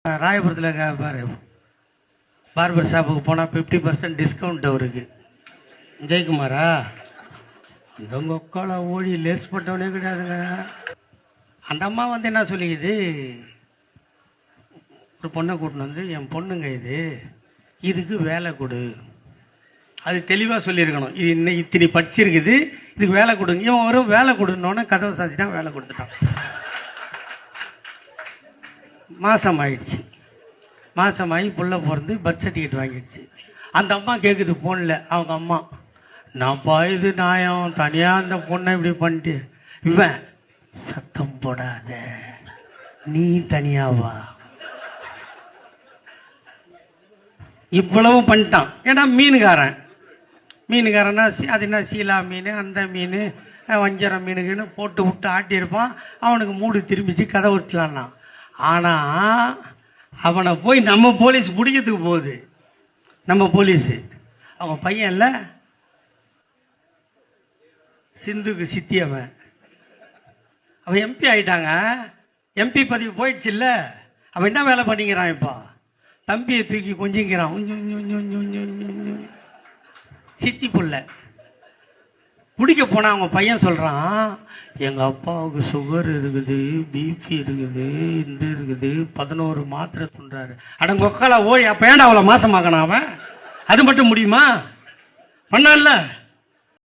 ராயபுரத்தில் பாரு பார்பர் ஷாப்புக்கு போனால் 50% டிஸ்கவுண்ட் அவருக்கு. ஜெயக்குமாரா இந்த மொக்கால ஓடி லேஸ் போட்டவனே கிடையாதுங்க. அந்த அம்மா வந்து என்ன சொல்லிக்குது, ஒரு பொண்ணை கூட்டின்னு வந்து என் பொண்ணுங்க இதுக்கு வேலை கொடு. அது தெளிவாக சொல்லியிருக்கணும். இது இன்னைக்கு இத்தனை படிச்சிருக்குது, இதுக்கு வேலை கொடுங்க. இவன் ஒரு வேலை கொடுன்னோடனே கதவை சாத்திட்டான், வேலை கொடுத்துட்டான். மாசம் ஆயிடுச்சு. மாசமாகி புள்ள பிறந்து பர்த் சர்டிஃபிகேட் வாங்கிடுச்சு. அந்த அம்மா கேட்குது போன்ல, அவங்க அம்மா, நான்ப்பா இது நியாயம், தனியா அந்த பொண்ணை இப்படி பண்ணிட்டு. இவன் சத்தம் போடாத, நீ தனியாவா, இவ்வளவு பண்ணிட்டான். ஏன்னா மீனுக்காரன்னா அது என்ன சீலா மீன், அந்த மீன், வஞ்சர மீனுக்குன்னு போட்டு விட்டு ஆட்டியிருப்பான். அவனுக்கு மூடு திரும்பிச்சு, கதை விட்டுலான்னா. ஆனா அவனை போய் நம்ம போலீஸ் பிடிக்கிறதுக்கு போகுது. நம்ம போலீஸ் அவன் பையன் இல்ல, சிந்துக்கு சித்தி. அவன் எம்பி ஆயிட்டாங்க. எம்பி பதவி போயிடுச்சு இல்ல. அவன் என்ன வேலை பண்ணிக்கிறான் இப்போ, தம்பியை தூக்கி கொஞ்சிக்கிறான். சித்தி புள்ள பிடிக்க போனா அவங்க பையன் சொல்றான், எங்க அப்பாவுக்கு சுகர் இருக்குது, பிபி இருக்குது, இந்த இருக்குது, 11 மாத்திரை சொல்றாரு. அட மொக்கால ஓய், அப்ப ஏன்டா அவ்வளவு மாசமாக்கணும் அவன்? அது மட்டும் முடியுமா? பண்ணல.